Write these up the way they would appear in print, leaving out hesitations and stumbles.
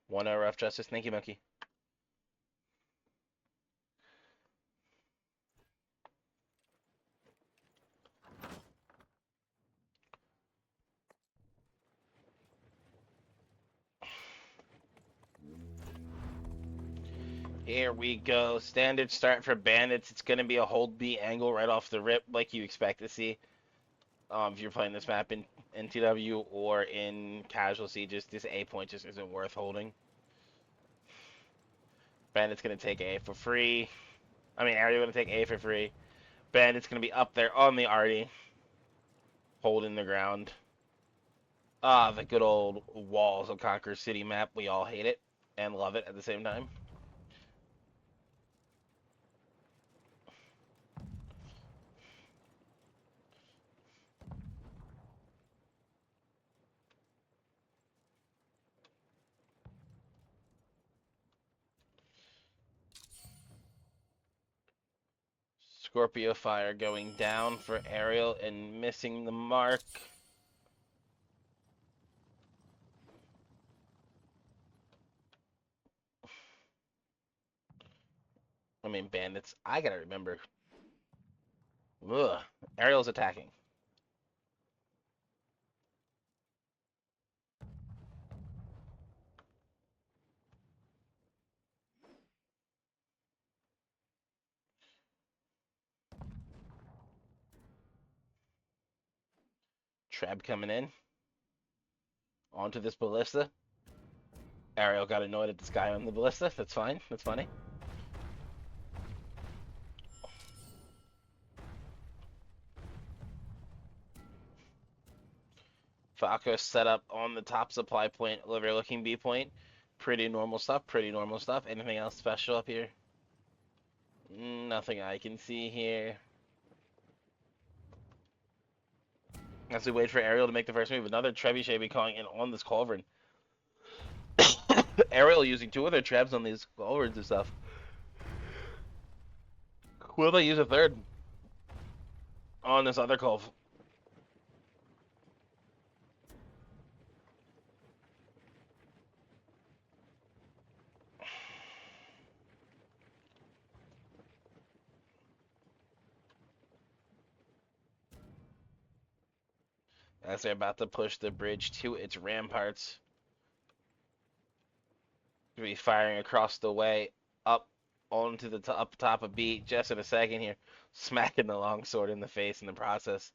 1 hour rough justice. Thank you, monkey. Here we go. Standard start for Bandits. It's going to be a hold B angle right off the rip, like you expect to see. If you're playing this map in TW or in casual sieges, this A point just isn't worth holding. Bandit's going to take A for free. I mean, Arial going to take A for free. Bandit's going to be up there on the arty, holding the ground. Ah, the good old Walls of Conquer City map. We all hate it and love it at the same time. Scorpio Fire going down for Arial and missing the mark. I mean, Bandits. I gotta remember. Ugh. Ariel's attacking. Treb coming in. Onto this ballista. Ariel got annoyed at this guy on the ballista. That's fine. That's funny. Falco set up on the top supply point, overlooking B point. Pretty normal stuff. Pretty normal stuff. Anything else special up here? Nothing I can see here. As we wait for Ariel to make the first move, another Trebuchet be calling in on this Culverin. Ariel using 2 of their Trebs on these Culverins and stuff. Will they use a third on this other Culv? As they're about to push the bridge to its ramparts. Be firing across the way up onto the up top of B just in a second here, smacking the longsword in the face in the process.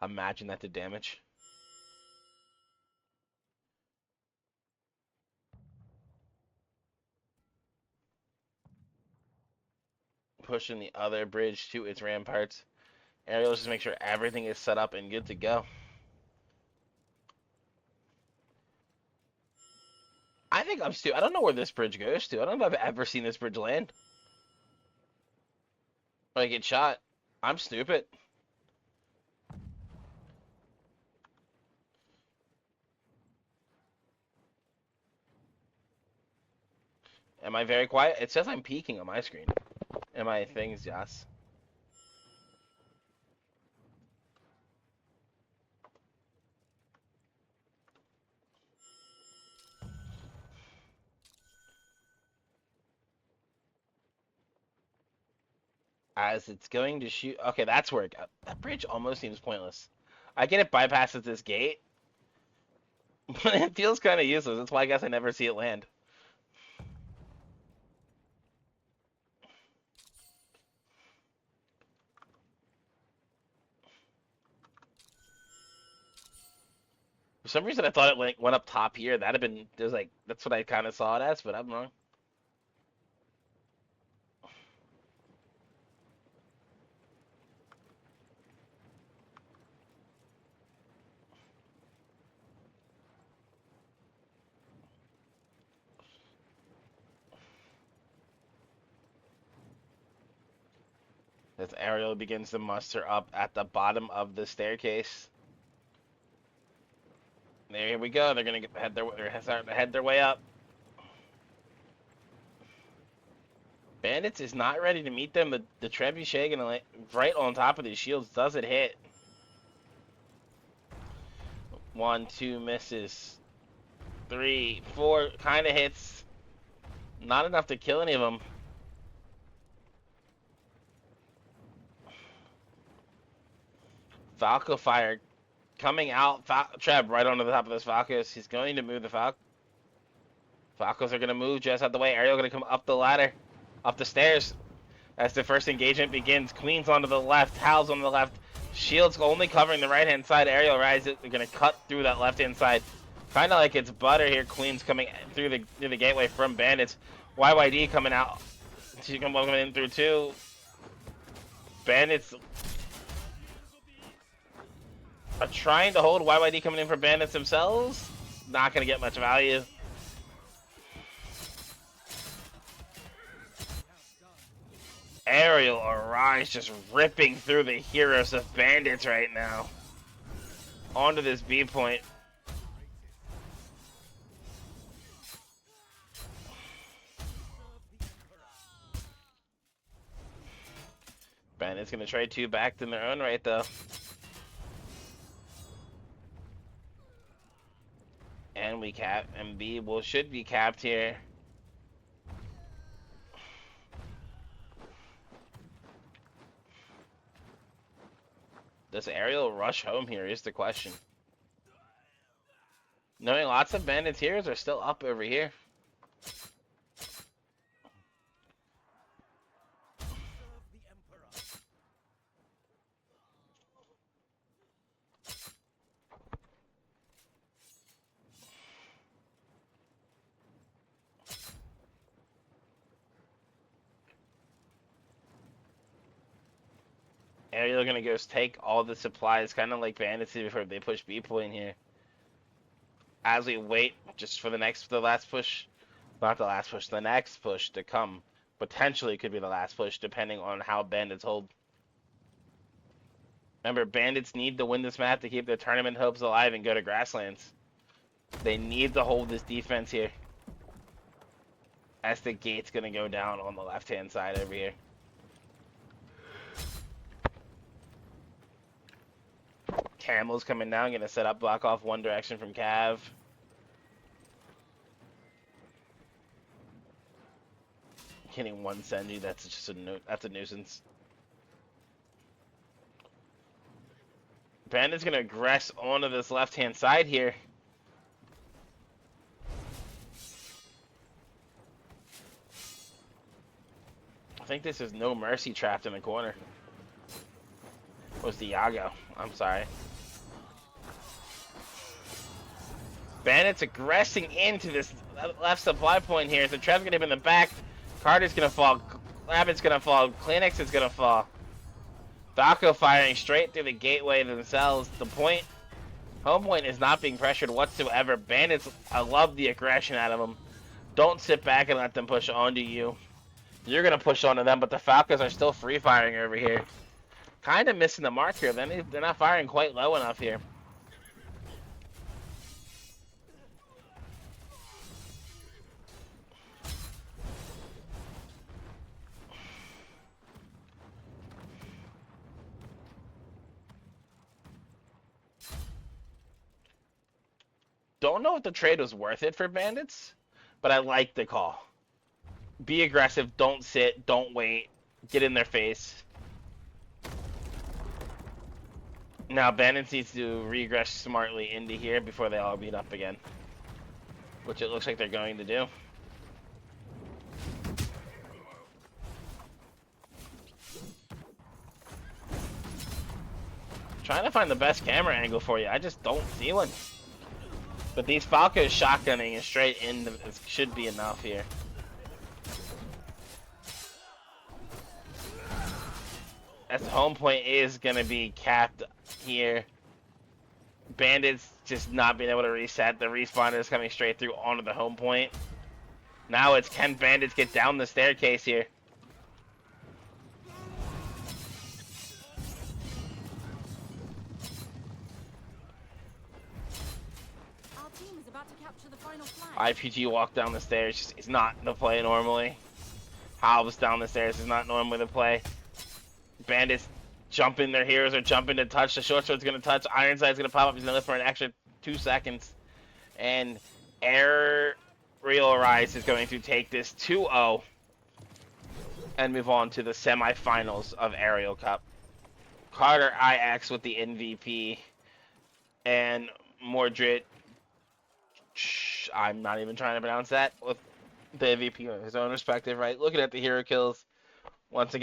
Imagine that did damage. Pushing the other bridge to its ramparts. Ariel just make sure everything is set up and good to go. I think I'm stupid. I don't know where this bridge goes to. I don't know if I've ever seen this bridge land. Or get shot. I'm stupid. Am I very quiet? It says I'm peeking on my screen. Am I things, yes? As it's going to shoot. Okay, that's where it got. That bridge almost seems pointless. I get it bypasses this gate, but it feels kind of useless. That's why I guess I never see it land. For some reason, I thought it went up top here. That'd have been. There's like that's what I kind of saw it as, but I'm wrong. As Ariel begins to muster up at the bottom of the staircase. There we go. They're gonna start to head their way up. Bandits is not ready to meet them. The Trebuchet gonna lay right on top of these shields. Does it hit? 1, 2 misses. 3, 4, kind of hits. Not enough to kill any of them. Falco fire coming out. Treb right onto the top of this Falcos. He's going to move the Falcos. Falcos are going to move just out the way. Ariel going to come up the ladder, up the stairs. As the first engagement begins, Queen's onto the left, Hal's on the left. Shield's only covering the right-hand side. Ariel rises. They're going to cut through that left-hand side. Kind of like it's butter here. Queen's coming through the gateway from Bandits. YYD coming out. She's coming in through two. Bandits are trying to hold. YYD coming in for Bandits themselves. Not going to get much value. Arial Arise just ripping through the heroes of Bandits right now. Onto this B point. Bandits gonna trade 2 back in their own right though. And we cap, and B should be capped here. Does Arial rush home here is the question. Knowing lots of Bandits heroes are still up over here. Ariel gonna go take all the supplies, kind of like Bandits before they push B point here. As we wait just for the next push, the next push to come. Potentially could be the last push, depending on how Bandits hold. Remember, Bandits need to win this map to keep their tournament hopes alive and go to Grasslands. They need to hold this defense here. As the gate's gonna go down on the left-hand side over here. Camel's coming down, gonna set up, block off one direction from Cav. Hitting one Senji, that's just a nuisance. Bandit's gonna aggress onto this left-hand side here. I think this is No Mercy trapped in the corner. Was the Yago? I'm sorry. Bandits aggressing into this left supply point here. So Trev's gonna be in the back. Carter's gonna fall. Rabbit's gonna fall. Kleenex is gonna fall. Falco firing straight through the gateway themselves. The point, home point, is not being pressured whatsoever. Bandits, I love the aggression out of them. Don't sit back and let them push onto you. You're gonna push onto them, but the Falcons are still free firing over here. Kind of missing the mark here. They're not firing quite low enough here. Don't know if the trade was worth it for Bandits, but I like the call. Be aggressive, don't sit, don't wait, get in their face. Now Bandits needs to regress smartly into here before they all beat up again, which it looks like they're going to do. Trying to find the best camera angle for you, I just don't see one. But these Falcos shotgunning is straight in, should be enough here. As the home point is going to be capped here. Bandits just not being able to reset. The respawner is coming straight through onto the home point. Now it's, can Bandits get down the staircase here? IPG walk down the stairs, it's not the play normally. Halves down the stairs is not normally the play. Bandits jumping, their heroes are jumping to touch. The short sword's gonna touch. Ironside's gonna pop up. He's gonna live for an extra 2 seconds. And Arial Rise is going to take this 2-0 and move on to the semifinals of Arial Cup. Carter IX with the MVP, and Mordred, I'm not even trying to pronounce that, with the MVP on his own respective right. Looking at the hero kills, once again,